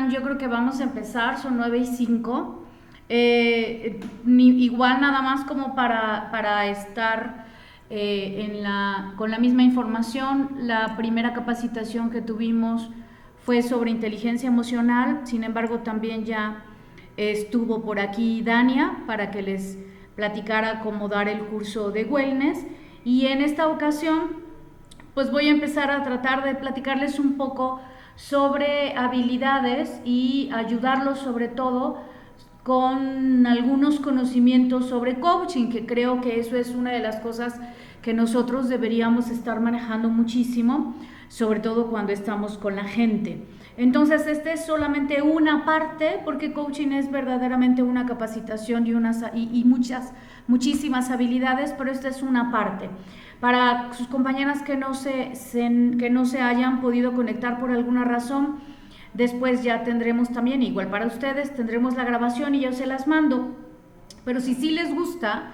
están? Yo creo que vamos a empezar, son 9:05. Igual nada más como para estar con la misma información. La primera capacitación que tuvimos fue sobre inteligencia emocional, sin embargo también ya estuvo por aquí Dania para que les platicara cómo dar el curso de wellness, y en esta ocasión pues voy a empezar a tratar de platicarles un poco sobre habilidades y ayudarlos sobre todo con algunos conocimientos sobre coaching, que creo que eso es una de las cosas que nosotros deberíamos estar manejando muchísimo, sobre todo cuando estamos con la gente. Entonces, esta es solamente una parte, porque coaching es verdaderamente una capacitación y muchísimas habilidades, pero esta es una parte. Para sus compañeras que no se hayan podido conectar por alguna razón, después ya tendremos también, igual para ustedes, tendremos la grabación y yo se las mando. Pero si sí les gusta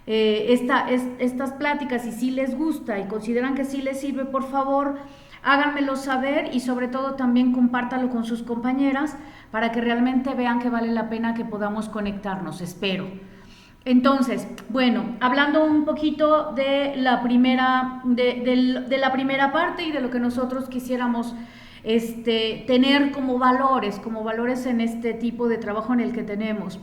estas pláticas, y si les gusta y consideran que sí les sirve, por favor, háganmelo saber, y sobre todo también compártalo con sus compañeras para que realmente vean que vale la pena que podamos conectarnos, espero. Entonces, bueno, hablando un poquito de la primera parte y de lo que nosotros quisiéramos tener como valores en este tipo de trabajo en el que tenemos.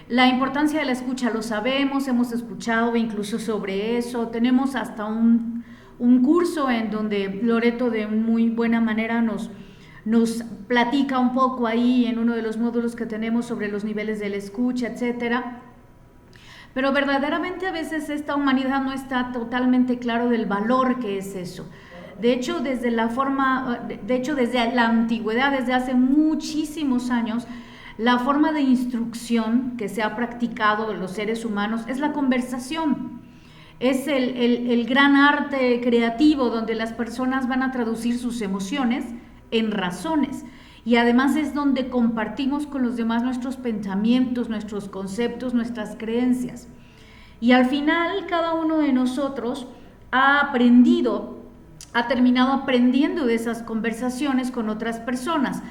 La importancia de la escucha lo sabemos, hemos escuchado incluso sobre eso, tenemos hasta un curso en donde Loreto de muy buena manera nos platica un poco ahí en uno de los módulos que tenemos sobre los niveles de la escucha, etcétera. Pero verdaderamente a veces esta humanidad no está totalmente claro del valor que es eso. De hecho, desde la antigüedad, desde hace muchísimos años, la forma de instrucción que se ha practicado de los seres humanos es la conversación. Es el gran arte creativo donde las personas van a traducir sus emociones en razones. Y además es donde compartimos con los demás nuestros pensamientos, nuestros conceptos, nuestras creencias. Y al final cada uno de nosotros ha terminado aprendiendo de esas conversaciones con otras personas,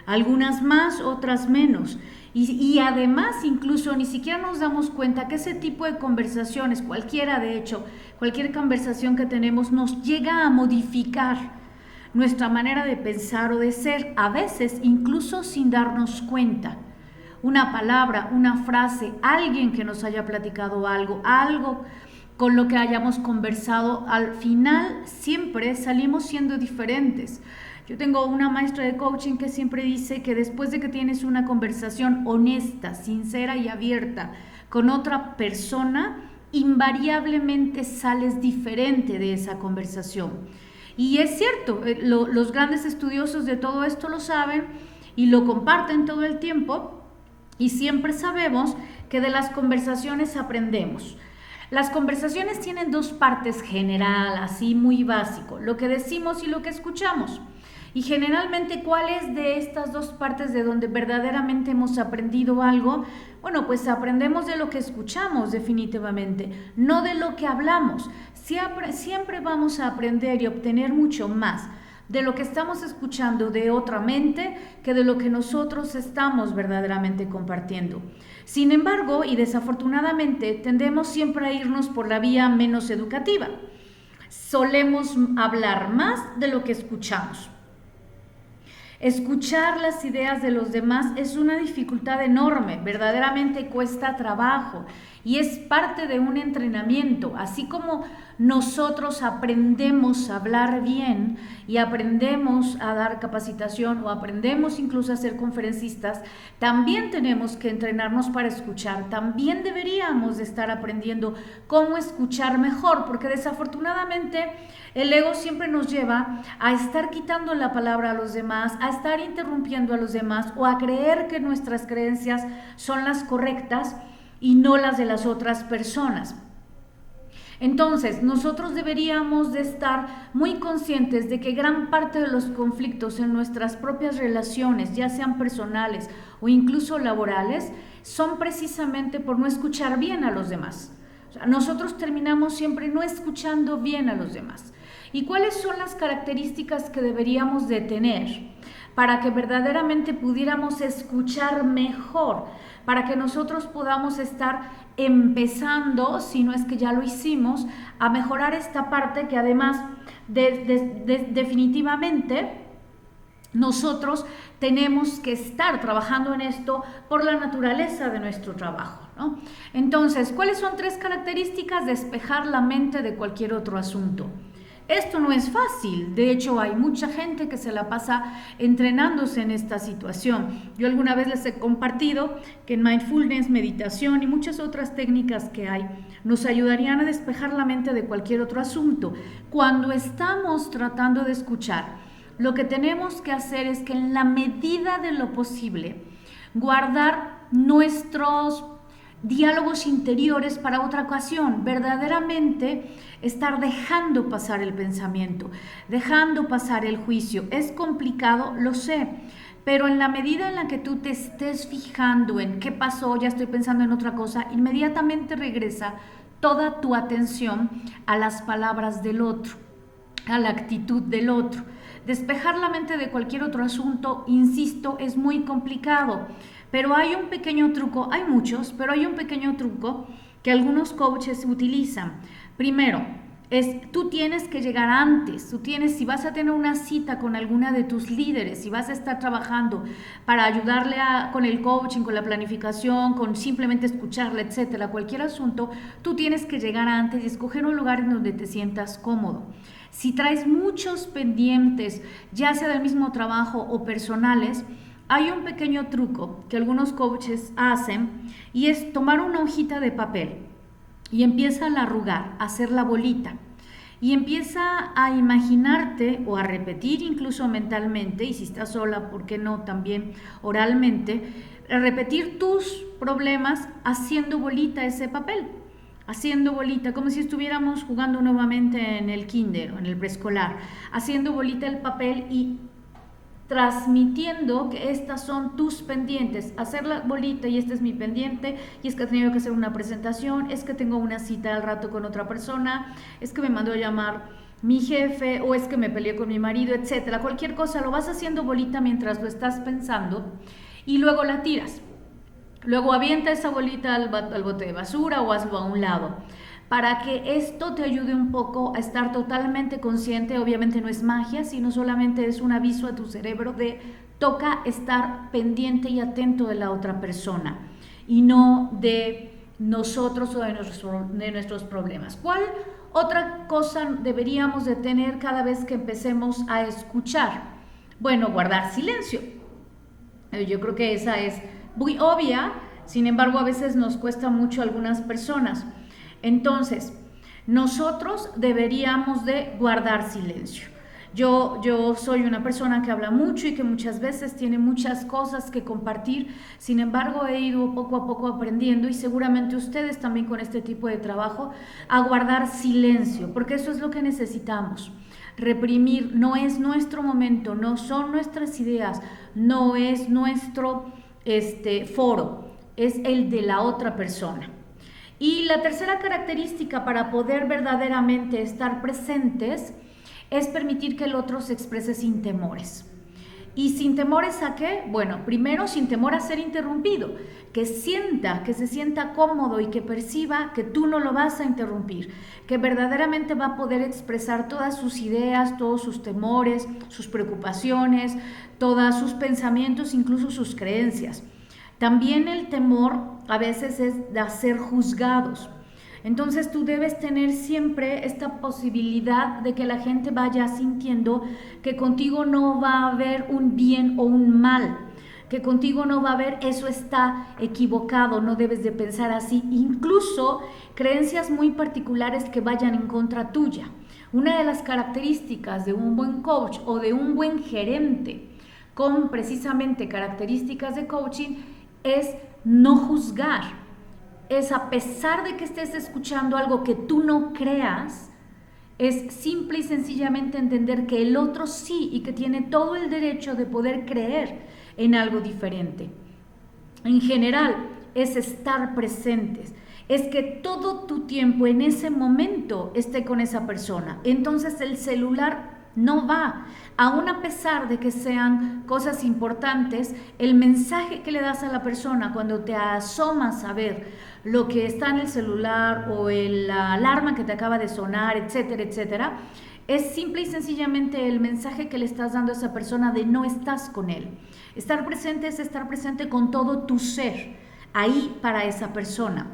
algunas más, otras menos. Y además incluso ni siquiera nos damos cuenta que ese tipo de conversaciones, cualquiera de hecho, cualquier conversación que tenemos nos llega a modificar nuestra manera de pensar o de ser, a veces incluso sin darnos cuenta. Una palabra, una frase, alguien que nos haya platicado algo con lo que hayamos conversado, al final siempre salimos siendo diferentes. Yo tengo una maestra de coaching que siempre dice que después de que tienes una conversación honesta, sincera y abierta con otra persona, invariablemente sales diferente de esa conversación. Y es cierto, los grandes estudiosos de todo esto lo saben y lo comparten todo el tiempo, y siempre sabemos que de las conversaciones aprendemos. Las conversaciones tienen dos partes general, así muy básico, lo que decimos y lo que escuchamos. Y generalmente, ¿cuál es de estas dos partes de donde verdaderamente hemos aprendido algo? Bueno, pues aprendemos de lo que escuchamos definitivamente, no de lo que hablamos. Siempre vamos a aprender y obtener mucho más de lo que estamos escuchando de otra mente que de lo que nosotros estamos verdaderamente compartiendo. Sin embargo, y desafortunadamente, tendemos siempre a irnos por la vía menos educativa. Solemos hablar más de lo que escuchamos. Escuchar las ideas de los demás es una dificultad enorme, verdaderamente cuesta trabajo y es parte de un entrenamiento. Así como nosotros aprendemos a hablar bien y aprendemos a dar capacitación o aprendemos incluso a ser conferencistas, también tenemos que entrenarnos para escuchar. También deberíamos de estar aprendiendo cómo escuchar mejor, porque desafortunadamente el ego siempre nos lleva a estar quitando la palabra a los demás, a estar interrumpiendo a los demás o a creer que nuestras creencias son las correctas y no las de las otras personas. Entonces, nosotros deberíamos de estar muy conscientes de que gran parte de los conflictos en nuestras propias relaciones, ya sean personales o incluso laborales, son precisamente por no escuchar bien a los demás. O sea, nosotros terminamos siempre no escuchando bien a los demás. ¿Y cuáles son las características que deberíamos de tener para que verdaderamente pudiéramos escuchar mejor, para que nosotros podamos estar empezando, si no es que ya lo hicimos, a mejorar esta parte que además definitivamente nosotros tenemos que estar trabajando en esto por la naturaleza de nuestro trabajo, ¿no? Entonces, ¿cuáles son 3 características? Despejar la mente de cualquier otro asunto. Esto no es fácil, de hecho hay mucha gente que se la pasa entrenándose en esta situación. Yo alguna vez les he compartido que en mindfulness, meditación y muchas otras técnicas que hay nos ayudarían a despejar la mente de cualquier otro asunto. Cuando estamos tratando de escuchar, lo que tenemos que hacer es que en la medida de lo posible guardar nuestros diálogos interiores para otra ocasión, verdaderamente estar dejando pasar el pensamiento, dejando pasar el juicio. Es complicado, lo sé, pero en la medida en la que tú te estés fijando en qué pasó, ya estoy pensando en otra cosa, inmediatamente regresa toda tu atención a las palabras del otro, a la actitud del otro. Despejar la mente de cualquier otro asunto, insisto, es muy complicado, pero hay un pequeño truco, hay muchos, pero hay un pequeño truco que algunos coaches utilizan. Primero, tú tienes que llegar antes, si vas a tener una cita con alguna de tus líderes, si vas a estar trabajando para ayudarle con el coaching, con la planificación, con simplemente escucharla, etcétera, cualquier asunto, tú tienes que llegar antes y escoger un lugar en donde te sientas cómodo. Si traes muchos pendientes, ya sea del mismo trabajo o personales, hay un pequeño truco que algunos coaches hacen y es tomar una hojita de papel y empieza a arrugar, a hacer la bolita y empieza a imaginarte o a repetir incluso mentalmente, y si estás sola, ¿por qué no? También oralmente, a repetir tus problemas haciendo bolita ese papel. Haciendo bolita, como si estuviéramos jugando nuevamente en el kinder o en el preescolar, haciendo bolita el papel y transmitiendo que estas son tus pendientes, hacer la bolita y este es mi pendiente, y es que he tenido que hacer una presentación, es que tengo una cita al rato con otra persona, es que me mandó a llamar mi jefe, o es que me peleé con mi marido, etcétera. Cualquier cosa lo vas haciendo bolita mientras lo estás pensando y luego la tiras. Luego avienta esa bolita al bote de basura o hazlo a un lado, para que esto te ayude un poco a estar totalmente consciente. Obviamente no es magia, sino solamente es un aviso a tu cerebro de toca estar pendiente y atento de la otra persona y no de nosotros o de nuestros problemas. ¿Cuál otra cosa deberíamos de tener cada vez que empecemos a escuchar? Bueno, guardar silencio. Yo creo que esa es muy obvia, sin embargo a veces nos cuesta mucho a algunas personas. Entonces, nosotros deberíamos de guardar silencio. Yo soy una persona que habla mucho y que muchas veces tiene muchas cosas que compartir, sin embargo he ido poco a poco aprendiendo, y seguramente ustedes también con este tipo de trabajo, a guardar silencio, porque eso es lo que necesitamos. Reprimir no es nuestro momento, no son nuestras ideas, no es nuestro foro, es el de la otra persona. Y la tercera característica para poder verdaderamente estar presentes es permitir que el otro se exprese sin temores. ¿Y sin temores a qué? Bueno, primero sin temor a ser interrumpido, que se sienta cómodo y que perciba que tú no lo vas a interrumpir, que verdaderamente va a poder expresar todas sus ideas, todos sus temores, sus preocupaciones, todos sus pensamientos, incluso sus creencias. También el temor a veces es de ser juzgados. Entonces tú debes tener siempre esta posibilidad de que la gente vaya sintiendo que contigo no va a haber un bien o un mal, que contigo no va a haber eso está equivocado, no debes de pensar así, incluso creencias muy particulares que vayan en contra tuya. Una de las características de un buen coach o de un buen gerente con precisamente características de coaching es no juzgar. Es, a pesar de que estés escuchando algo que tú no creas, es simple y sencillamente entender que el otro sí y que tiene todo el derecho de poder creer en algo diferente. En general, es estar presentes, es que todo tu tiempo en ese momento esté con esa persona. Entonces el celular no va. Aún a pesar de que sean cosas importantes, el mensaje que le das a la persona cuando te asomas a ver lo que está en el celular o la alarma que te acaba de sonar, etcétera, etcétera, es simple y sencillamente el mensaje que le estás dando a esa persona de no estás con él. Estar presente es estar presente con todo tu ser, ahí para esa persona.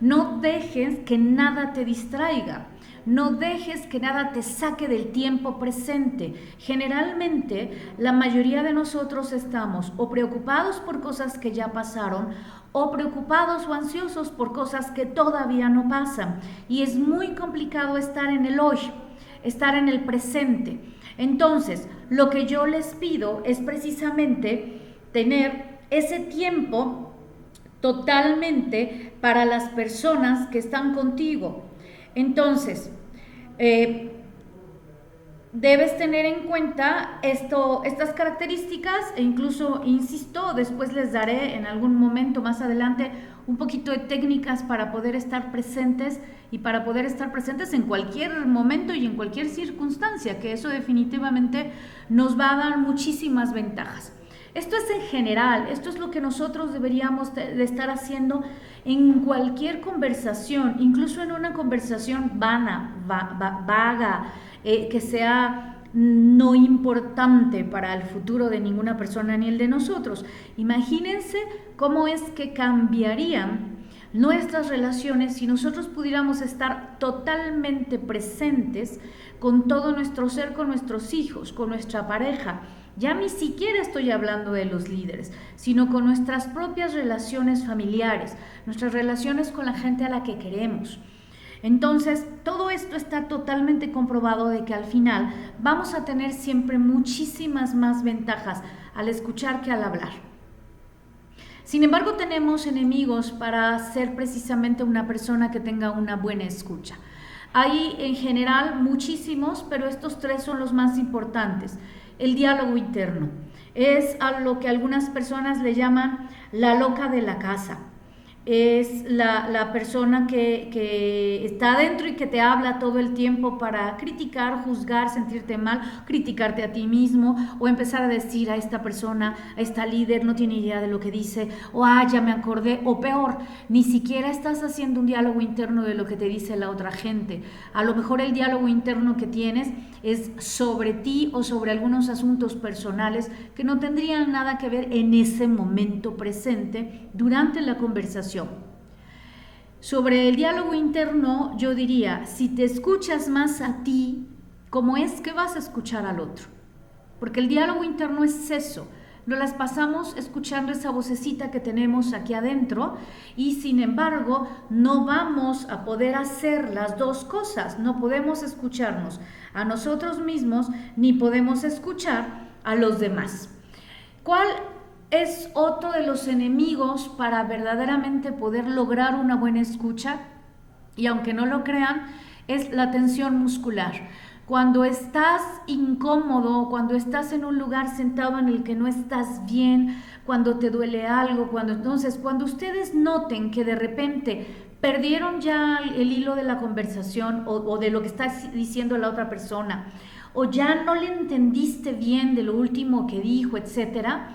No dejes que nada te distraiga. No dejes que nada te saque del tiempo presente. Generalmente, la mayoría de nosotros estamos o preocupados por cosas que ya pasaron o preocupados o ansiosos por cosas que todavía no pasan. Y es muy complicado estar en el hoy, estar en el presente. Entonces, lo que yo les pido es precisamente tener ese tiempo totalmente para las personas que están contigo. Entonces, debes tener en cuenta estas características e incluso, insisto, después les daré en algún momento más adelante un poquito de técnicas para poder estar presentes y para poder estar presentes en cualquier momento y en cualquier circunstancia, que eso definitivamente nos va a dar muchísimas ventajas. Esto es en general, esto es lo que nosotros deberíamos de estar haciendo en cualquier conversación, incluso en una conversación vaga, que sea no importante para el futuro de ninguna persona ni el de nosotros. Imagínense cómo es que cambiarían nuestras relaciones si nosotros pudiéramos estar totalmente presentes con todo nuestro ser, con nuestros hijos, con nuestra pareja. Ya ni siquiera estoy hablando de los líderes, sino con nuestras propias relaciones familiares, nuestras relaciones con la gente a la que queremos. Entonces, todo esto está totalmente comprobado de que al final vamos a tener siempre muchísimas más ventajas al escuchar que al hablar. Sin embargo, tenemos enemigos para ser precisamente una persona que tenga una buena escucha. Hay en general muchísimos, pero estos tres son los más importantes. El diálogo interno es a lo que algunas personas le llaman la loca de la casa. Es la persona que está adentro y que te habla todo el tiempo para criticar, juzgar, sentirte mal, criticarte a ti mismo o empezar a decir a esta persona, a esta líder, no tiene idea de lo que dice, o ya me acordé, o peor, ni siquiera estás haciendo un diálogo interno de lo que te dice la otra gente. A lo mejor el diálogo interno que tienes es sobre ti o sobre algunos asuntos personales que no tendrían nada que ver en ese momento presente durante la conversación. Sobre el diálogo interno, yo diría, si te escuchas más a ti, ¿cómo es que vas a escuchar al otro? Porque el diálogo interno es eso. Nos las pasamos escuchando esa vocecita que tenemos aquí adentro y sin embargo no vamos a poder hacer las dos cosas. No podemos escucharnos a nosotros mismos ni podemos escuchar a los demás. ¿Cuál es otro de los enemigos para verdaderamente poder lograr una buena escucha? Y aunque no lo crean, es la tensión muscular. Cuando estás incómodo, cuando estás en un lugar sentado en el que no estás bien, cuando te duele algo, cuando ustedes noten que de repente perdieron ya el hilo de la conversación o de lo que está diciendo la otra persona, o ya no le entendiste bien de lo último que dijo, etcétera,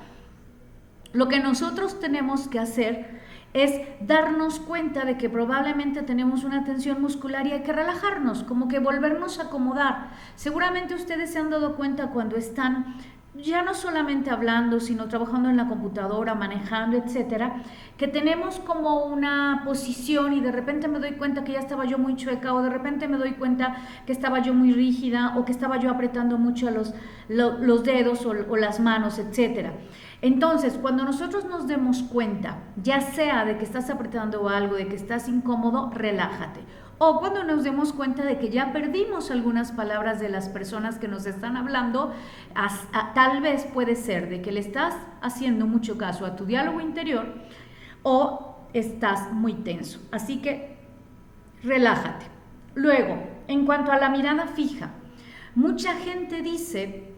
lo que nosotros tenemos que hacer es darnos cuenta de que probablemente tenemos una tensión muscular y hay que relajarnos, como que volvernos a acomodar. Seguramente ustedes se han dado cuenta cuando están ya no solamente hablando, sino trabajando en la computadora, manejando, etcétera, que tenemos como una posición y de repente me doy cuenta que ya estaba yo muy chueca o de repente me doy cuenta que estaba yo muy rígida o que estaba yo apretando mucho los dedos o las manos, etcétera. Entonces, cuando nosotros nos demos cuenta, ya sea de que estás apretando algo, de que estás incómodo, relájate. O cuando nos demos cuenta de que ya perdimos algunas palabras de las personas que nos están hablando, tal vez puede ser de que le estás haciendo mucho caso a tu diálogo interior o estás muy tenso. Así que relájate. Luego, en cuanto a la mirada fija, mucha gente dice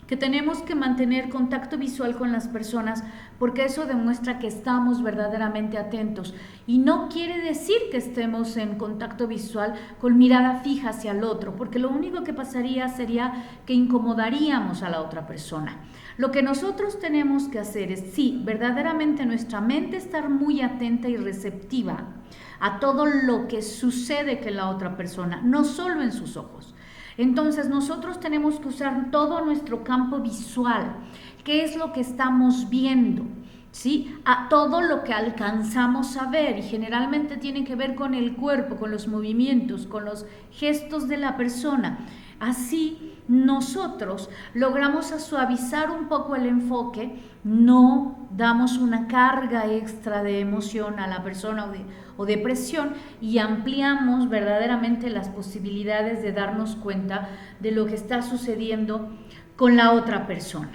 que tenemos que mantener contacto visual con las personas porque eso demuestra que estamos verdaderamente atentos y no quiere decir que estemos en contacto visual con mirada fija hacia el otro, porque lo único que pasaría sería que incomodaríamos a la otra persona. Lo que nosotros tenemos que hacer es, sí, verdaderamente nuestra mente estar muy atenta y receptiva a todo lo que sucede con la otra persona, no solo en sus ojos. Entonces nosotros tenemos que usar todo nuestro campo visual. ¿Qué es lo que estamos viendo? ¿Sí? A todo lo que alcanzamos a ver, y generalmente tiene que ver con el cuerpo, con los movimientos, con los gestos de la persona. Así nosotros logramos suavizar un poco el enfoque, no damos una carga extra de emoción a la persona o de presión, y ampliamos verdaderamente las posibilidades de darnos cuenta de lo que está sucediendo con la otra persona.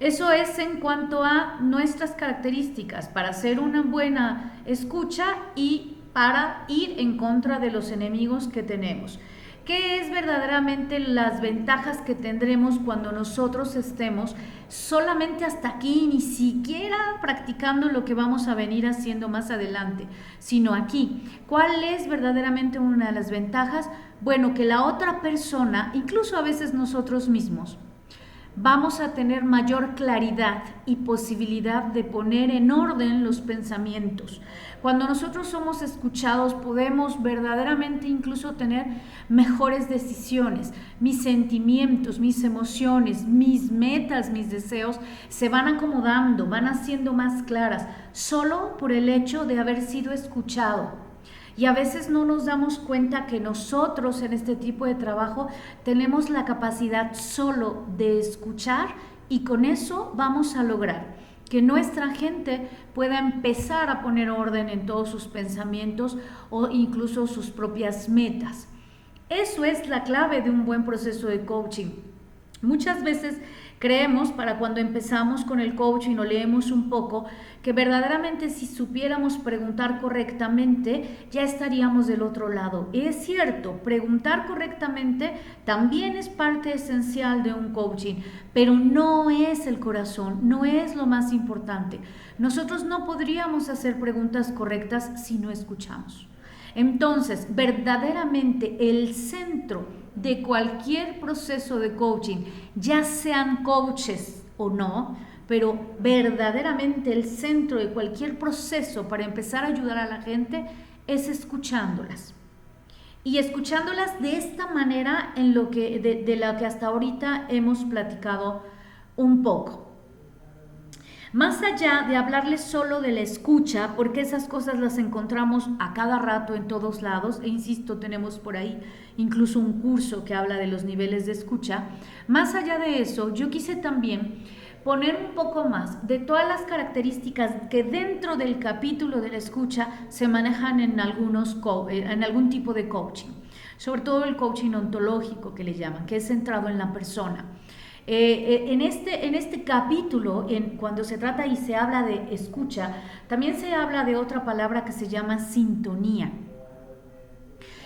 Eso es en cuanto a nuestras características para hacer una buena escucha y para ir en contra de los enemigos que tenemos. ¿Qué es verdaderamente las ventajas que tendremos cuando nosotros estemos solamente hasta aquí, ni siquiera practicando lo que vamos a venir haciendo más adelante, sino aquí? ¿Cuál es verdaderamente una de las ventajas? Bueno, que la otra persona, incluso a veces nosotros mismos, vamos a tener mayor claridad y posibilidad de poner en orden los pensamientos. Cuando nosotros somos escuchados, podemos verdaderamente incluso tener mejores decisiones. Mis sentimientos, mis emociones, mis metas, mis deseos se van acomodando, van haciendo más claras, solo por el hecho de haber sido escuchado. Y a veces no nos damos cuenta que nosotros en este tipo de trabajo tenemos la capacidad solo de escuchar, y con eso vamos a lograr que nuestra gente pueda empezar a poner orden en todos sus pensamientos o incluso sus propias metas. Eso es la clave de un buen proceso de coaching. Muchas veces creemos, para cuando empezamos con el coaching o leemos un poco, que verdaderamente si supiéramos preguntar correctamente ya estaríamos del otro lado. Es cierto, preguntar correctamente también es parte esencial de un coaching, pero no es el corazón, no es lo más importante. Nosotros no podríamos hacer preguntas correctas si no escuchamos. Entonces, verdaderamente el centro de cualquier proceso de coaching, ya sean coaches o no, pero verdaderamente el centro de cualquier proceso para empezar a ayudar a la gente es escuchándolas. Y escuchándolas de esta manera de lo que hasta ahorita hemos platicado un poco. Más allá de hablarles solo de la escucha, porque esas cosas las encontramos a cada rato en todos lados, e insisto, tenemos por ahí incluso un curso que habla de los niveles de escucha. Más allá de eso, yo quise también poner un poco más de todas las características que dentro del capítulo de la escucha se manejan en algún tipo de coaching, sobre todo el coaching ontológico que le llaman, que es centrado en la persona. En este capítulo, cuando se trata y se habla de escucha, también se habla de otra palabra que se llama sintonía.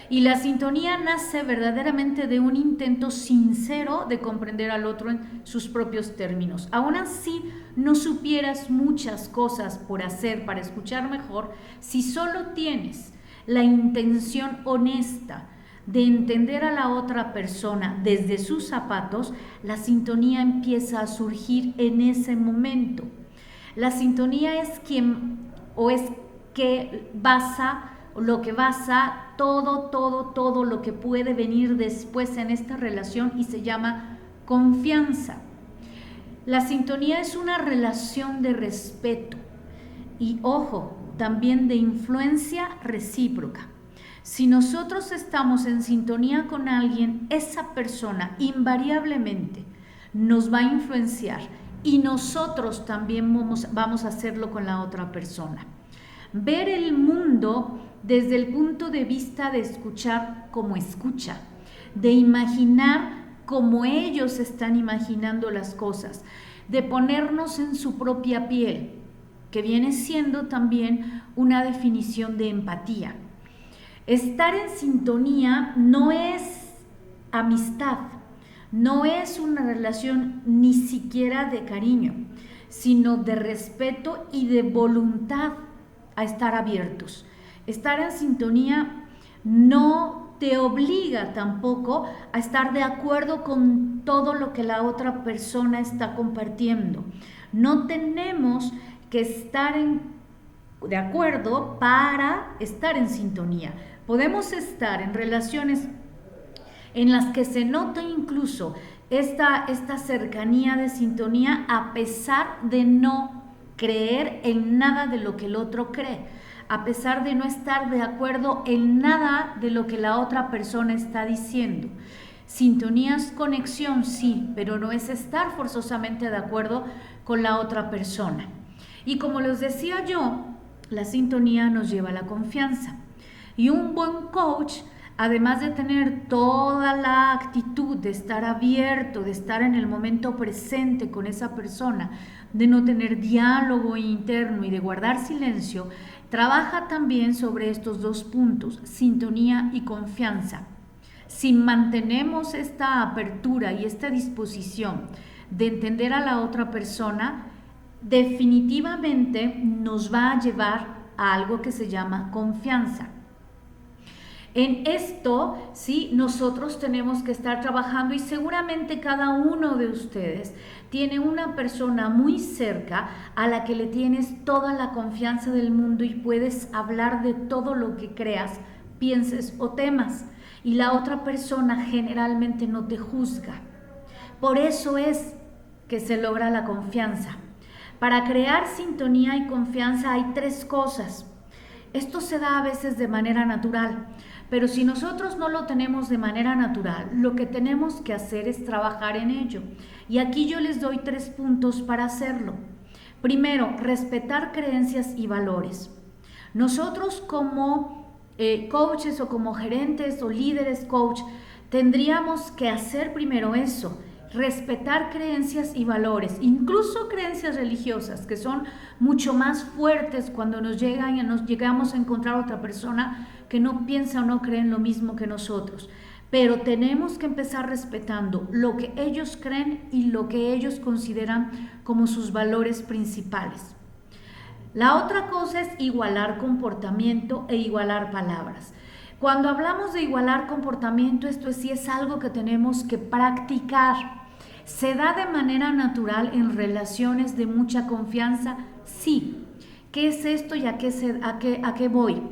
Y la sintonía nace verdaderamente de un intento sincero de comprender al otro en sus propios términos. Aún así, no supieras muchas cosas por hacer para escuchar mejor, si solo tienes la intención honesta de entender a la otra persona desde sus zapatos, la sintonía empieza a surgir en ese momento. La sintonía es lo que basa todo lo que puede venir después en esta relación, y se llama confianza. La sintonía es una relación de respeto y, ojo, también de influencia recíproca. Si nosotros estamos en sintonía con alguien, esa persona invariablemente nos va a influenciar, y nosotros también vamos a hacerlo con la otra persona. Ver el mundo desde el punto de vista de escuchar como escucha, de imaginar como ellos están imaginando las cosas, de ponernos en su propia piel, que viene siendo también una definición de empatía. Estar en sintonía no es amistad, No es una relación ni siquiera de cariño, sino de respeto y de voluntad a estar abiertos. Estar en sintonía no te obliga tampoco a estar de acuerdo con todo lo que la otra persona está compartiendo. No tenemos que estar de acuerdo para estar en sintonía. Podemos estar en relaciones en las que se nota incluso esta cercanía de sintonía a pesar de no creer en nada de lo que el otro cree, a pesar de no estar de acuerdo en nada de lo que la otra persona está diciendo. Sintonía es conexión, sí, pero no es estar forzosamente de acuerdo con la otra persona. Y como les decía yo, la sintonía nos lleva a la confianza. Y un buen coach, además de tener toda la actitud de estar abierto, de estar en el momento presente con esa persona, de no tener diálogo interno y de guardar silencio, trabaja también sobre estos dos puntos, sintonía y confianza. Si mantenemos esta apertura y esta disposición de entender a la otra persona, definitivamente nos va a llevar a algo que se llama confianza. En esto, sí, nosotros tenemos que estar trabajando y seguramente cada uno de ustedes tiene una persona muy cerca a la que le tienes toda la confianza del mundo y puedes hablar de todo lo que creas, pienses o temas. Y la otra persona generalmente no te juzga. Por eso es que se logra la confianza. Para crear sintonía y confianza hay tres cosas. Esto se da a veces de manera natural, pero si nosotros no lo tenemos de manera natural, lo que tenemos que hacer es trabajar en ello. Y aquí yo les doy 3 puntos para hacerlo. Primero, respetar creencias y valores. Nosotros como coaches o como gerentes o líderes coach, tendríamos que hacer primero eso, respetar creencias y valores, incluso creencias religiosas, que son mucho más fuertes cuando nos llegamos a encontrar otra persona que no piensa o no cree en lo mismo que nosotros. Pero tenemos que empezar respetando lo que ellos creen y lo que ellos consideran como sus valores principales. La otra cosa es igualar comportamiento e igualar palabras. Cuando hablamos de igualar comportamiento, esto sí es algo que tenemos que practicar. ¿Se da de manera natural en relaciones de mucha confianza? Sí. ¿Qué es esto y a qué voy?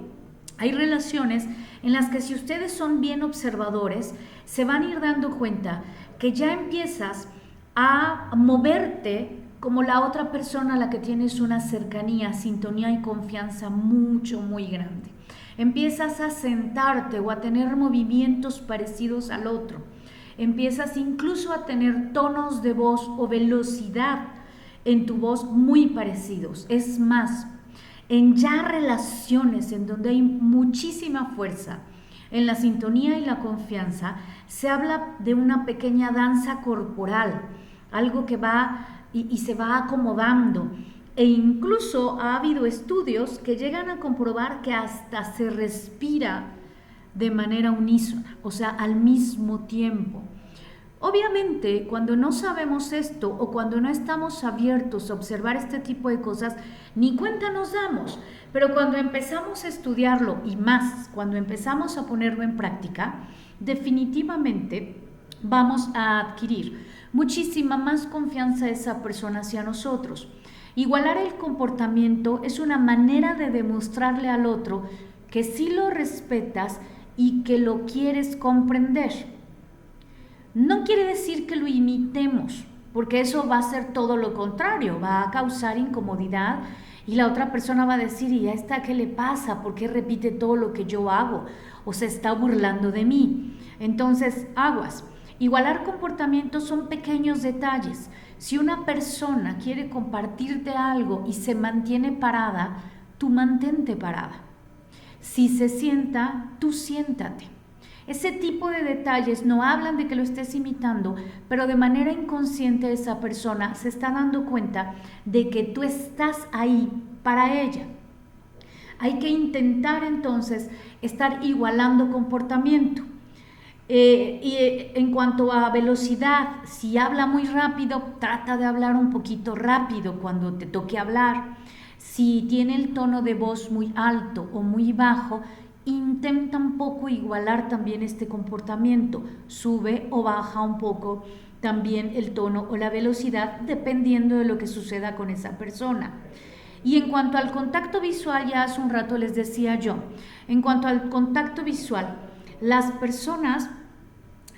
Hay relaciones en las que si ustedes son bien observadores, se van a ir dando cuenta que ya empiezas a moverte como la otra persona a la que tienes una cercanía, sintonía y confianza muy grande. Empiezas a sentarte o a tener movimientos parecidos al otro. Empiezas incluso a tener tonos de voz o velocidad en tu voz muy parecidos. Es más, en ya relaciones en donde hay muchísima fuerza en la sintonía y la confianza, se habla de una pequeña danza corporal, algo que va y se va acomodando. E incluso ha habido estudios que llegan a comprobar que hasta se respira de manera unísona, o sea, al mismo tiempo. Obviamente, cuando no sabemos esto o cuando no estamos abiertos a observar este tipo de cosas, ni cuenta nos damos. Pero cuando empezamos a estudiarlo y más, cuando empezamos a ponerlo en práctica, definitivamente vamos a adquirir muchísima más confianza de esa persona hacia nosotros. Igualar el comportamiento es una manera de demostrarle al otro que sí lo respetas y que lo quieres comprender. No quiere decir que lo imitemos, porque eso va a ser todo lo contrario, va a causar incomodidad y la otra persona va a decir, ¿y a esta qué le pasa? ¿Por qué repite todo lo que yo hago? O se está burlando de mí. Entonces, aguas. Igualar comportamientos son pequeños detalles. Si una persona quiere compartirte algo y se mantiene parada, tú mantente parada. Si se sienta, tú siéntate. Ese tipo de detalles no hablan de que lo estés imitando, pero de manera inconsciente esa persona se está dando cuenta de que tú estás ahí para ella. Hay que intentar entonces estar igualando comportamiento. En cuanto a velocidad, si habla muy rápido, trata de hablar un poquito rápido cuando te toque hablar. Si tiene el tono de voz muy alto o muy bajo, intenta un poco igualar también este comportamiento. Sube o baja un poco también el tono o la velocidad dependiendo de lo que suceda con esa persona. Y en cuanto al contacto visual, ya hace un rato les decía yo, en cuanto al contacto visual, las personas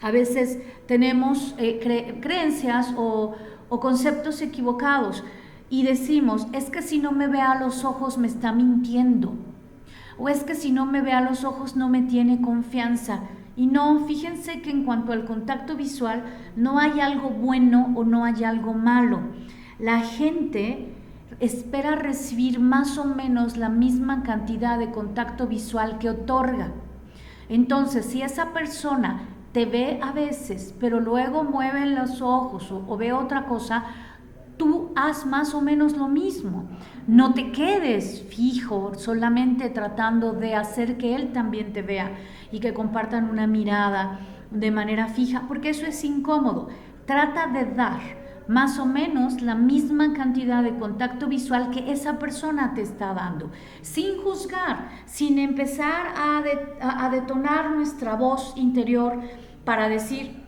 a veces tenemos creencias o conceptos equivocados y decimos, es que si no me ve a los ojos me está mintiendo, o es que si no me ve a los ojos no me tiene confianza. Y no, fíjense que en cuanto al contacto visual no hay algo bueno o no hay algo malo. La gente espera recibir más o menos la misma cantidad de contacto visual que otorga. Entonces, si esa persona te ve a veces, pero luego mueve los ojos o ve otra cosa, tú haz más o menos lo mismo. No te quedes fijo solamente tratando de hacer que él también te vea y que compartan una mirada de manera fija, porque eso es incómodo. Trata de dar más o menos la misma cantidad de contacto visual que esa persona te está dando, sin juzgar, sin empezar a detonar nuestra voz interior para decir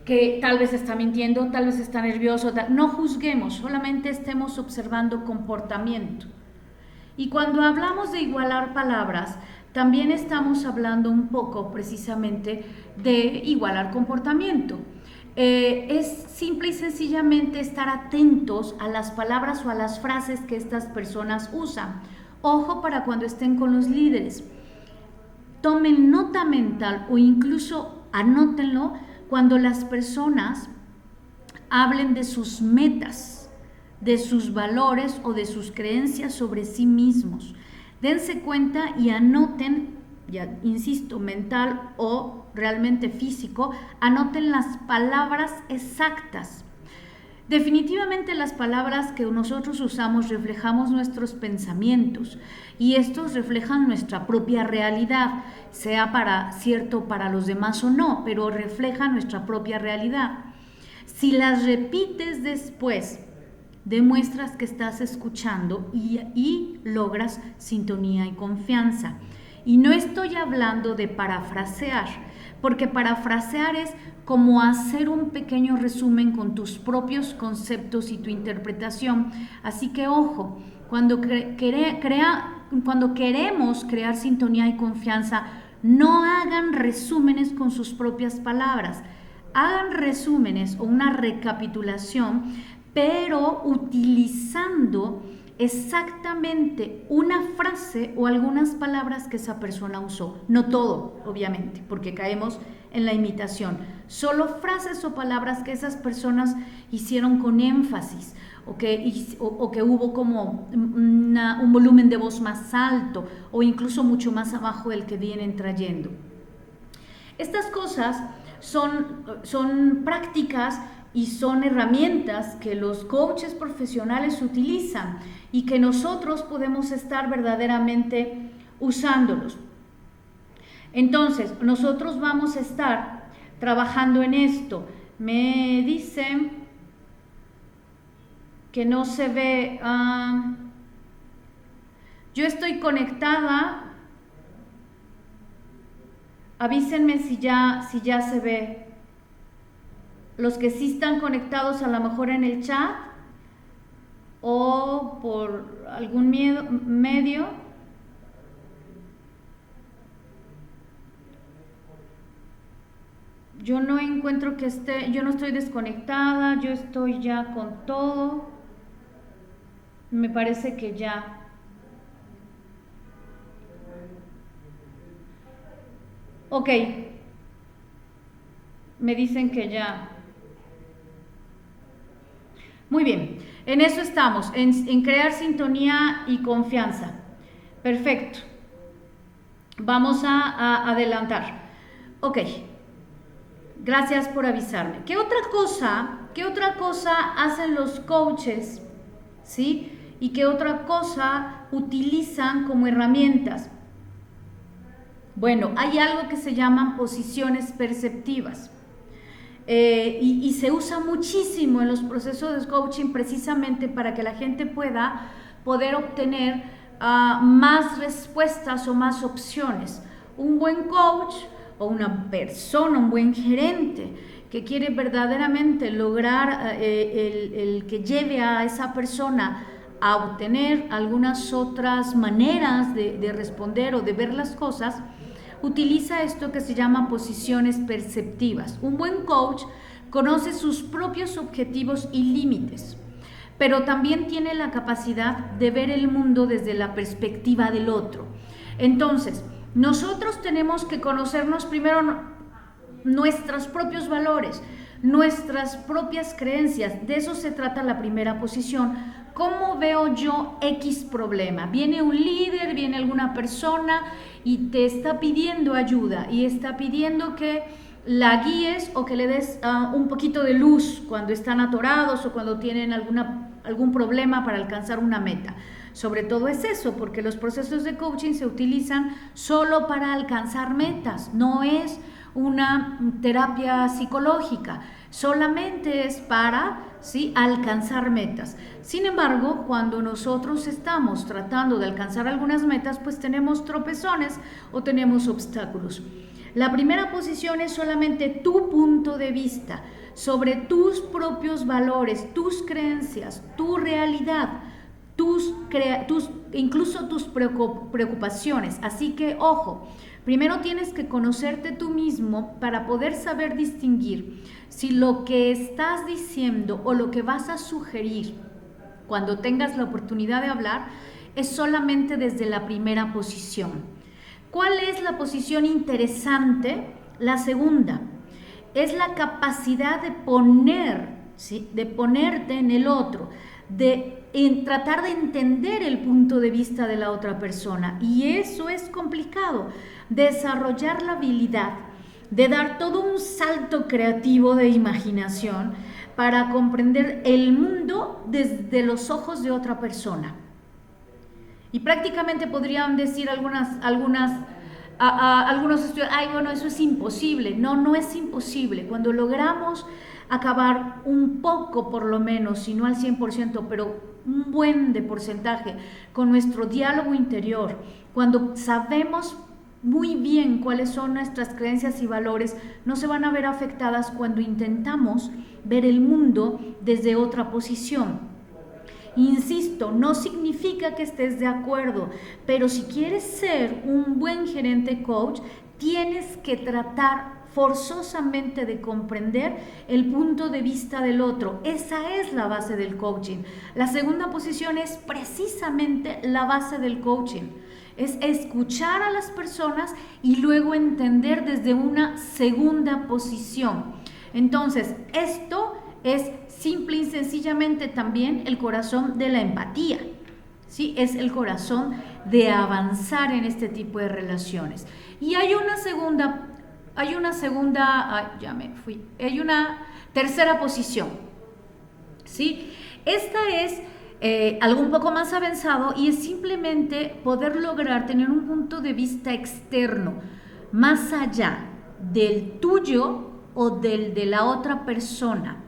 que tal vez está mintiendo, tal vez está nervioso. No juzguemos, solamente estemos observando comportamiento. Y cuando hablamos de igualar palabras, también estamos hablando un poco precisamente de igualar comportamiento. Es simple y sencillamente estar atentos a las palabras o a las frases que estas personas usan. Ojo para cuando estén con los líderes. Tomen nota mental o incluso anótenlo cuando las personas hablen de sus metas, de sus valores o de sus creencias sobre sí mismos. Dense cuenta y anoten, ya insisto, mental o realmente físico, anoten las palabras exactas. Definitivamente las palabras que nosotros usamos reflejamos nuestros pensamientos y estos reflejan nuestra propia realidad, sea cierto para los demás o no, pero refleja nuestra propia realidad. Si las repites después, demuestras que estás escuchando y logras sintonía y confianza. Y no estoy hablando de parafrasear, porque parafrasear es como hacer un pequeño resumen con tus propios conceptos y tu interpretación. Así que ojo, cuando queremos crear sintonía y confianza, no hagan resúmenes con sus propias palabras. Hagan resúmenes o una recapitulación, pero utilizando exactamente una frase o algunas palabras que esa persona usó. No todo, obviamente, porque caemos en la imitación. Solo frases o palabras que esas personas hicieron con énfasis o que hubo como un volumen de voz más alto o incluso mucho más abajo del que vienen trayendo. Estas cosas son prácticas y son herramientas que los coaches profesionales utilizan y que nosotros podemos estar verdaderamente usándolos. Entonces, nosotros vamos a estar trabajando en esto. Me dicen que no se ve. Yo estoy conectada. Avísenme si ya se ve. Los que sí están conectados a lo mejor en el chat o por algún medio. Yo no encuentro que yo no estoy desconectada, yo estoy ya con todo. Me parece que ya. Ok. Me dicen que ya. Muy bien, en eso estamos, en crear sintonía y confianza. Perfecto. Vamos a adelantar. Ok. Gracias por avisarme. ¿Qué otra cosa hacen los coaches? ¿Sí? ¿Y qué otra cosa utilizan como herramientas? Bueno, hay algo que se llaman posiciones perceptivas. Y se usa muchísimo en los procesos de coaching precisamente para que la gente pueda poder obtener más respuestas o más opciones. Un buen coach o una persona, un buen gerente que quiere verdaderamente lograr el que lleve a esa persona a obtener algunas otras maneras de responder o de ver las cosas, utiliza esto que se llama posiciones perceptivas. Un buen coach conoce sus propios objetivos y límites, pero también tiene la capacidad de ver el mundo desde la perspectiva del otro. Entonces, nosotros tenemos que conocernos primero nuestros propios valores, nuestras propias creencias. De eso se trata la primera posición. ¿Cómo veo yo X problema? Viene un líder, viene alguna persona y te está pidiendo ayuda y está pidiendo que la guíes o que le des un poquito de luz cuando están atorados o cuando tienen algún problema para alcanzar una meta. Sobre todo es eso, porque los procesos de coaching se utilizan solo para alcanzar metas, no es una terapia psicológica, solamente es para alcanzar metas. Sin embargo, cuando nosotros estamos tratando de alcanzar algunas metas, pues tenemos tropezones o tenemos obstáculos. La primera posición es solamente tu punto de vista sobre tus propios valores, tus creencias, tu realidad, incluso tus preocupaciones. Así que, ojo, primero tienes que conocerte tú mismo para poder saber distinguir si lo que estás diciendo o lo que vas a sugerir cuando tengas la oportunidad de hablar es solamente desde la primera posición. ¿Cuál es la posición interesante? La segunda es la capacidad de ponerte en el otro, en tratar de entender el punto de vista de la otra persona. Y eso es complicado, desarrollar la habilidad de dar todo un salto creativo de imaginación para comprender el mundo desde los ojos de otra persona. Y prácticamente podrían decir algunos estudios, bueno, eso es imposible. No, no es imposible. Cuando logramos acabar un poco, por lo menos, si no al 100%, pero un buen de porcentaje con nuestro diálogo interior, cuando sabemos muy bien cuáles son nuestras creencias y valores, no se van a ver afectadas cuando intentamos ver el mundo desde otra posición. Insisto, no significa que estés de acuerdo, pero si quieres ser un buen gerente coach, tienes que tratar forzosamente de comprender el punto de vista del otro. Esa es la base del coaching. La segunda posición es precisamente la base del coaching. Es escuchar a las personas y luego entender desde una segunda posición. Entonces, esto es simple y sencillamente también el corazón de la empatía, ¿sí? Es el corazón de avanzar en este tipo de relaciones. Y hay una tercera posición, ¿sí? Esta es algo un poco más avanzado y es simplemente poder lograr tener un punto de vista externo, más allá del tuyo o del de la otra persona.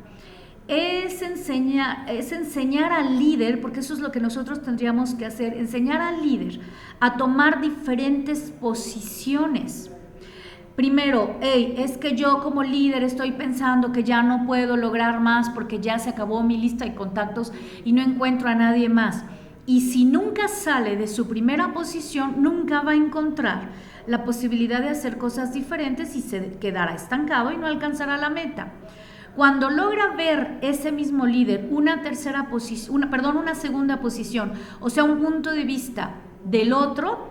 Es enseñar al líder, porque eso es lo que nosotros tendríamos que hacer, enseñar al líder a tomar diferentes posiciones. Primero, es que yo como líder estoy pensando que ya no puedo lograr más porque ya se acabó mi lista de contactos y no encuentro a nadie más. Y si nunca sale de su primera posición, nunca va a encontrar la posibilidad de hacer cosas diferentes y se quedará estancado y no alcanzará la meta. Cuando logra ver ese mismo líder una segunda posición, o sea, un punto de vista del otro,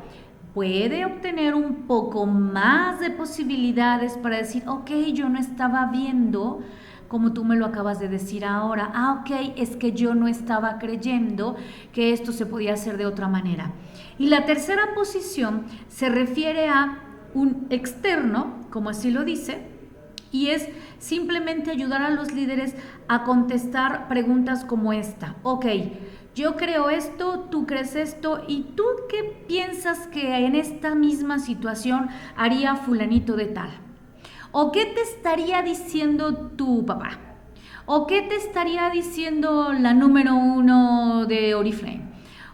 puede obtener un poco más de posibilidades para decir, ok, yo no estaba viendo como tú me lo acabas de decir ahora. Ok, es que yo no estaba creyendo que esto se podía hacer de otra manera. Y la tercera posición se refiere a un externo, como así lo dice, y es simplemente ayudar a los líderes a contestar preguntas como esta. Ok, yo creo esto, tú crees esto, ¿y tú qué piensas que en esta misma situación haría fulanito de tal? ¿O qué te estaría diciendo tu papá? ¿O qué te estaría diciendo la número 1 de Oriflame?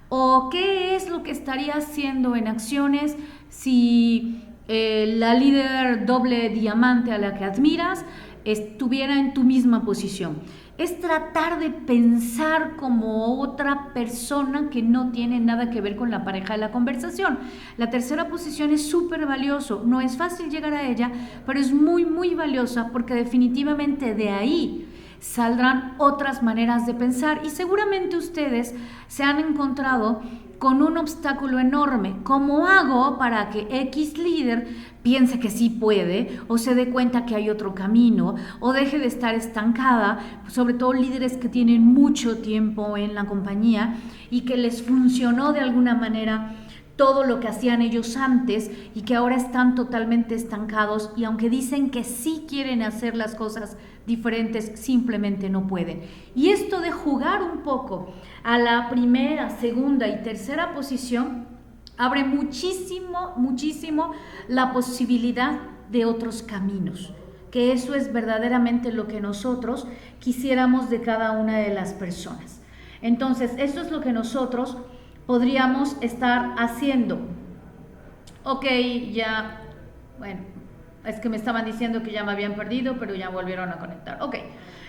¿O qué es lo que estaría haciendo en acciones si la líder doble diamante a la que admiras estuviera en tu misma posición? Es tratar de pensar como otra persona que no tiene nada que ver con la pareja de la conversación. La tercera posición es súper valioso. No es fácil llegar a ella, pero es muy, muy valiosa porque definitivamente de ahí saldrán otras maneras de pensar y seguramente ustedes se han encontrado con un obstáculo enorme. ¿Cómo hago para que X líder piense que sí puede o se dé cuenta que hay otro camino o deje de estar estancada? Sobre todo líderes que tienen mucho tiempo en la compañía y que les funcionó de alguna manera todo lo que hacían ellos antes y que ahora están totalmente estancados y aunque dicen que sí quieren hacer las cosas diferentes, simplemente no pueden. Y esto de jugar un poco a la primera, segunda y tercera posición abre muchísimo, muchísimo la posibilidad de otros caminos, que eso es verdaderamente lo que nosotros quisiéramos de cada una de las personas. Entonces, eso es lo que nosotros podríamos estar haciendo. Ok, ya, bueno, es que me estaban diciendo que ya me habían perdido, pero ya volvieron a conectar. Ok,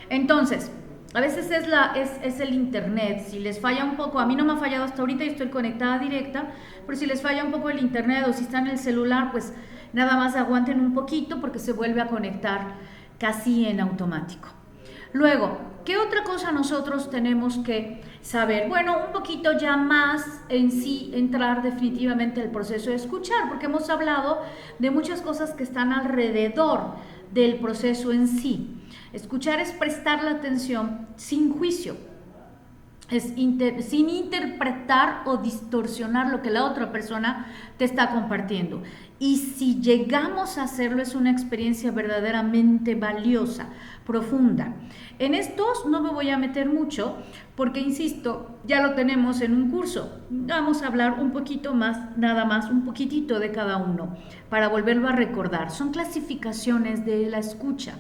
entonces, a veces es el internet. Si les falla un poco, a mí no me ha fallado hasta ahorita y estoy conectada directa, pero si les falla un poco el internet o si está en el celular, pues nada más aguanten un poquito porque se vuelve a conectar casi en automático. Luego, ¿qué otra cosa nosotros tenemos que saber? Bueno, un poquito ya más en sí entrar definitivamente al proceso de escuchar, porque hemos hablado de muchas cosas que están alrededor del proceso en sí. Escuchar es prestar la atención sin juicio, sin interpretar o distorsionar lo que la otra persona te está compartiendo. Y si llegamos a hacerlo, es una experiencia verdaderamente valiosa, profunda. En estos no me voy a meter mucho porque, insisto, ya lo tenemos en un curso. Vamos a hablar un poquito más, nada más, un poquitito de cada uno para volverlo a recordar. Son clasificaciones de la escucha.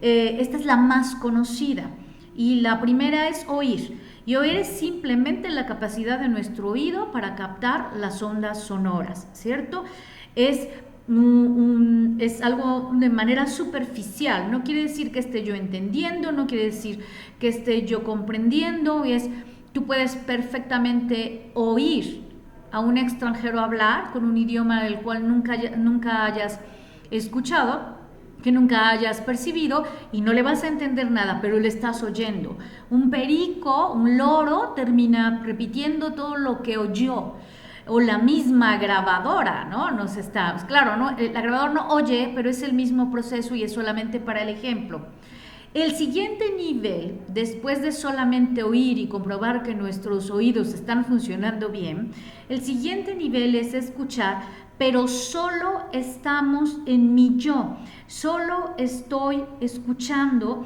Esta es la más conocida y la primera es oír. Y oír es simplemente la capacidad de nuestro oído para captar las ondas sonoras, ¿cierto? Es algo de manera superficial, no quiere decir que esté yo entendiendo, no quiere decir que esté yo comprendiendo, tú puedes perfectamente oír a un extranjero hablar con un idioma del cual nunca hayas escuchado, que nunca hayas percibido y no le vas a entender nada, pero le estás oyendo. Un perico, un loro, termina repitiendo todo lo que oyó. O la misma grabadora, ¿no? Claro, ¿no? La grabadora no oye, pero es el mismo proceso y es solamente para el ejemplo. El siguiente nivel, después de solamente oír y comprobar que nuestros oídos están funcionando bien, el siguiente nivel es escuchar, pero solo estamos en mi yo, solo estoy escuchando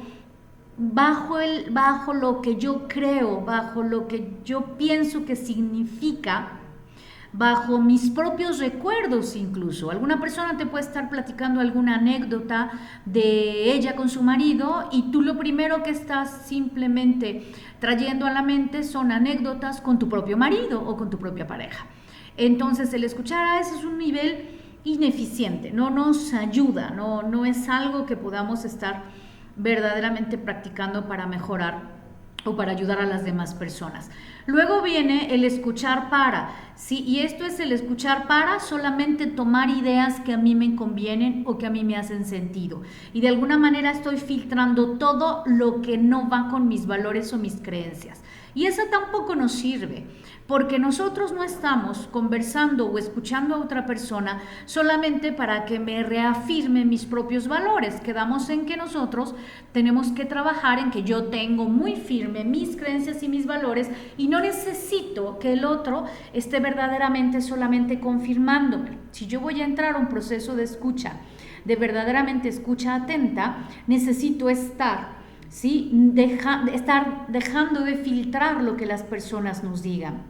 bajo lo que yo creo, bajo lo que yo pienso que significa, bajo mis propios recuerdos incluso. Alguna persona te puede estar platicando alguna anécdota de ella con su marido y tú lo primero que estás simplemente trayendo a la mente son anécdotas con tu propio marido o con tu propia pareja. Entonces el escuchar a ese es un nivel ineficiente, no nos ayuda, no es algo que podamos estar verdaderamente practicando para mejorar o para ayudar a las demás personas. Luego viene el escuchar para, ¿sí? Y esto es el escuchar para solamente tomar ideas que a mí me convienen o que a mí me hacen sentido. Y de alguna manera estoy filtrando todo lo que no va con mis valores o mis creencias. Y esa tampoco nos sirve, porque nosotros no estamos conversando o escuchando a otra persona solamente para que me reafirme mis propios valores. Quedamos en que nosotros tenemos que trabajar en que yo tengo muy firme mis creencias y mis valores y no necesito que el otro esté verdaderamente solamente confirmándome. Si yo voy a entrar a un proceso de escucha, de verdaderamente escucha atenta, necesito estar ¿sí? Estar dejando de filtrar lo que las personas nos digan.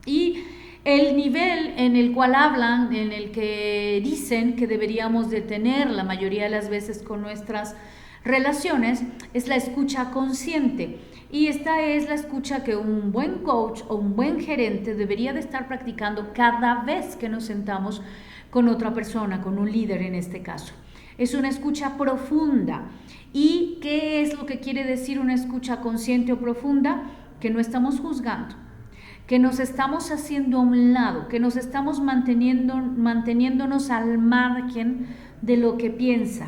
Y el nivel en el cual hablan, en el que dicen que deberíamos de tener la mayoría de las veces con nuestras relaciones, es la escucha consciente. Y esta es la escucha que un buen coach o un buen gerente debería de estar practicando cada vez que nos sentamos con otra persona, con un líder en este caso. Es una escucha profunda. ¿Y qué es lo que quiere decir una escucha consciente o profunda? Que no estamos juzgando, que nos estamos haciendo a un lado, que nos estamos manteniéndonos al margen de lo que piensa,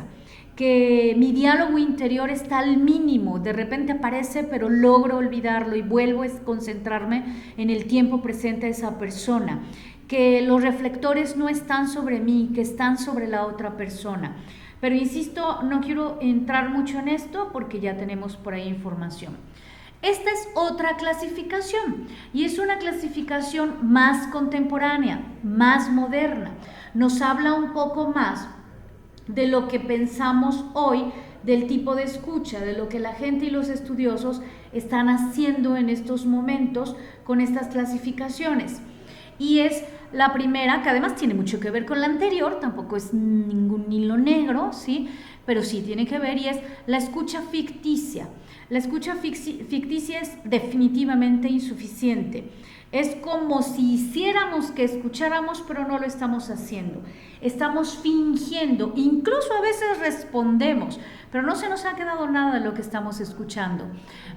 que mi diálogo interior está al mínimo, de repente aparece, pero logro olvidarlo y vuelvo a concentrarme en el tiempo presente de esa persona, que los reflectores no están sobre mí, que están sobre la otra persona. Pero insisto, no quiero entrar mucho en esto porque ya tenemos por ahí información. Esta es otra clasificación y es una clasificación más contemporánea, más moderna. Nos habla un poco más de lo que pensamos hoy del tipo de escucha, de lo que la gente y los estudiosos están haciendo en estos momentos con estas clasificaciones. Y es la primera, que además tiene mucho que ver con la anterior, tampoco es ningún hilo negro, ¿sí? Pero sí tiene que ver, y es la escucha ficticia. La escucha ficticia es definitivamente insuficiente. Es como si hiciéramos que escucháramos, pero no lo estamos haciendo. Estamos fingiendo, incluso a veces respondemos, pero no se nos ha quedado nada de lo que estamos escuchando.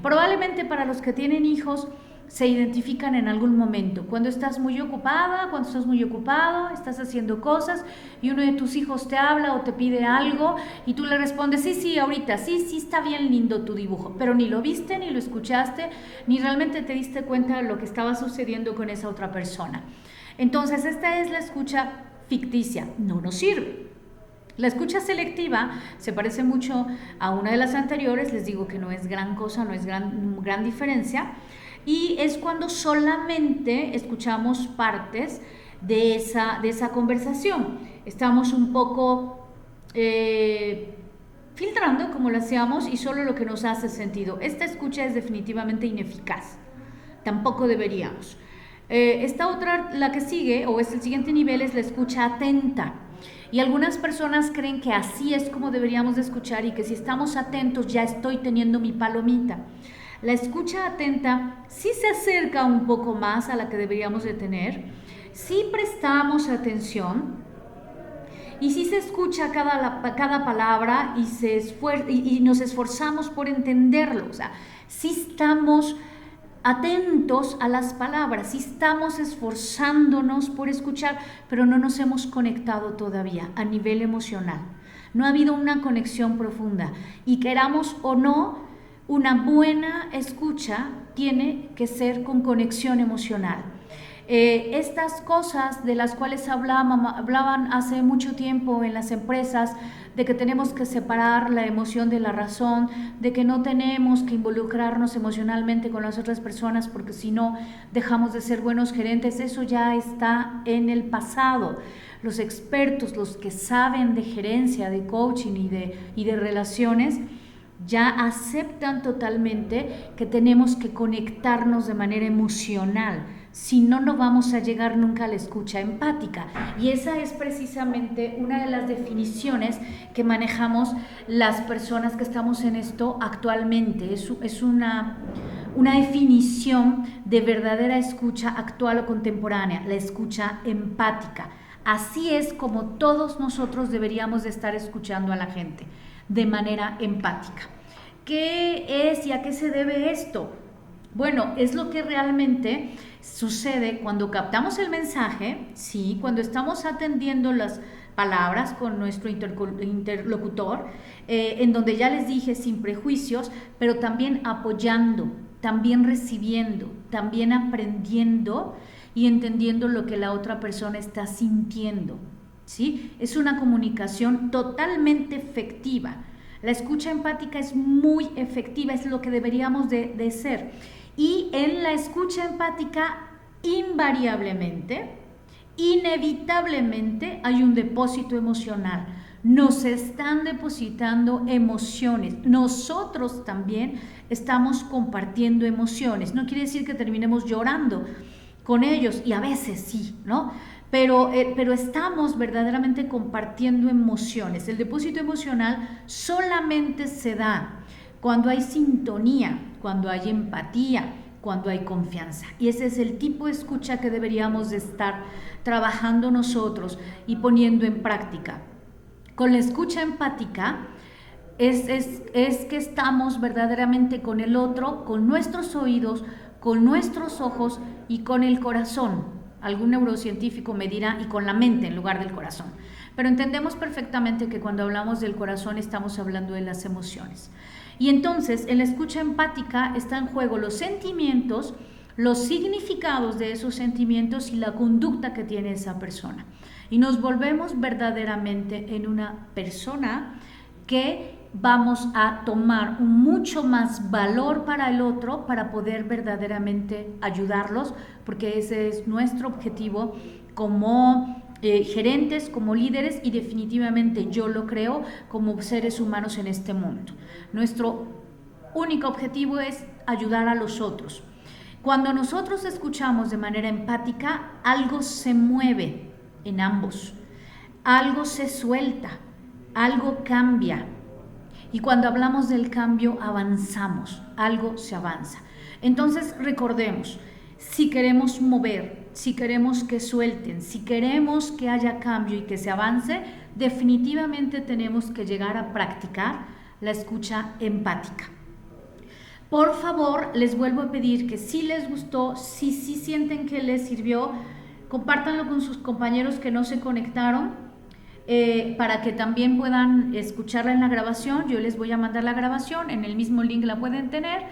Probablemente para los que tienen hijos se identifican en algún momento, cuando estás muy ocupada, cuando estás muy ocupado, estás haciendo cosas y uno de tus hijos te habla o te pide algo y tú le respondes, sí, ahorita, sí, está bien lindo tu dibujo, pero ni lo viste, ni lo escuchaste, ni realmente te diste cuenta de lo que estaba sucediendo con esa otra persona. Entonces, esta es la escucha ficticia, no nos sirve. La escucha selectiva se parece mucho a una de las anteriores, les digo que no es gran cosa, no es gran diferencia, y es cuando solamente escuchamos partes de esa conversación. Estamos un poco filtrando como lo hacíamos y solo lo que nos hace sentido. Esta escucha es definitivamente ineficaz, tampoco deberíamos. Esta otra, la que sigue, o es el siguiente nivel, es la escucha atenta. Y algunas personas creen que así es como deberíamos de escuchar y que si estamos atentos ya estoy teniendo mi palomita. La escucha atenta sí se acerca un poco más a la que deberíamos de tener, sí prestamos atención y sí se escucha cada palabra y nos esforzamos por entenderlo. O sea, sí estamos atentos a las palabras, sí estamos esforzándonos por escuchar, pero no nos hemos conectado todavía a nivel emocional. No ha habido una conexión profunda y queramos o no, una buena escucha tiene que ser con conexión emocional. Estas cosas de las cuales hablaban hace mucho tiempo en las empresas, de que tenemos que separar la emoción de la razón, de que no tenemos que involucrarnos emocionalmente con las otras personas porque si no dejamos de ser buenos gerentes, eso ya está en el pasado. Los expertos, los que saben de gerencia, de coaching y de relaciones, ya aceptan totalmente que tenemos que conectarnos de manera emocional, si no, no vamos a llegar nunca a la escucha empática. Y esa es precisamente una de las definiciones que manejamos las personas que estamos en esto actualmente. Es una definición de verdadera escucha actual o contemporánea, la escucha empática. Así es como todos nosotros deberíamos de estar escuchando a la gente, de manera empática. ¿Qué es y a qué se debe esto? Bueno, es lo que realmente sucede cuando captamos el mensaje, sí, cuando estamos atendiendo las palabras con nuestro interlocutor, en donde ya les dije sin prejuicios, pero también apoyando, también recibiendo, también aprendiendo y entendiendo lo que la otra persona está sintiendo, ¿sí? Es una comunicación totalmente efectiva. La escucha empática es muy efectiva, es lo que deberíamos de ser. Y en la escucha empática, invariablemente, inevitablemente, hay un depósito emocional. nos están depositando emociones. Nosotros también estamos compartiendo emociones. No quiere decir que terminemos llorando con ellos, y a veces sí, ¿no? Pero estamos verdaderamente compartiendo emociones. El depósito emocional solamente se da cuando hay sintonía, cuando hay empatía, cuando hay confianza. Y ese es el tipo de escucha que deberíamos de estar trabajando nosotros y poniendo en práctica. Con la escucha empática es que estamos verdaderamente con el otro, con nuestros oídos, con nuestros ojos y con el corazón. Algún neurocientífico me dirá, y con la mente en lugar del corazón. Pero entendemos perfectamente que cuando hablamos del corazón estamos hablando de las emociones. Y entonces en la escucha empática está en juego los sentimientos, los significados de esos sentimientos y la conducta que tiene esa persona. Y nos volvemos verdaderamente en una persona que vamos a tomar mucho más valor para el otro para poder verdaderamente ayudarlos, porque ese es nuestro objetivo como gerentes, como líderes, y definitivamente yo lo creo como seres humanos en este mundo. Nuestro único objetivo es ayudar a los otros. Cuando nosotros escuchamos de manera empática, algo se mueve en ambos, algo se suelta, algo cambia. Y cuando hablamos del cambio, avanzamos, algo se avanza. Entonces recordemos, si queremos mover, si queremos que suelten, si queremos que haya cambio y que se avance, definitivamente tenemos que llegar a practicar la escucha empática. Por favor, les vuelvo a pedir que si les gustó, si sienten que les sirvió, compártanlo con sus compañeros que no se conectaron, para que también puedan escucharla en la grabación. Yo les voy a mandar la grabación, en el mismo link la pueden tener,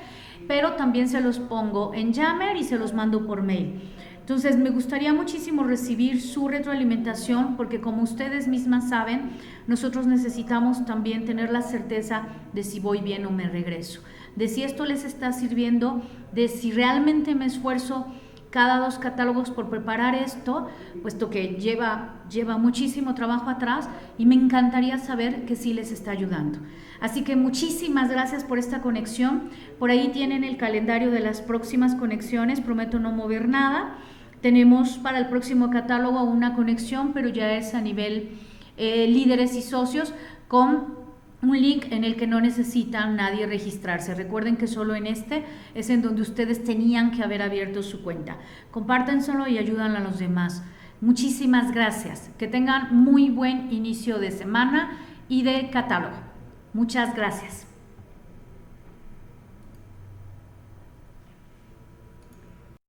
pero también se los pongo en Yammer y se los mando por mail. Entonces me gustaría muchísimo recibir su retroalimentación, porque como ustedes mismas saben, nosotros necesitamos también tener la certeza de si voy bien o me regreso, de si esto les está sirviendo, de si realmente me esfuerzo cada 2 catálogos por preparar esto, puesto que lleva muchísimo trabajo atrás, y me encantaría saber que sí les está ayudando. Así que muchísimas gracias por esta conexión. Por ahí tienen el calendario de las próximas conexiones, prometo no mover nada. Tenemos para el próximo catálogo una conexión, pero ya es a nivel líderes y socios, con un link en el que no necesita nadie registrarse. Recuerden que solo en este es en donde ustedes tenían que haber abierto su cuenta. Compártenselo y ayudan a los demás. Muchísimas gracias. Que tengan muy buen inicio de semana y de catálogo. Muchas gracias.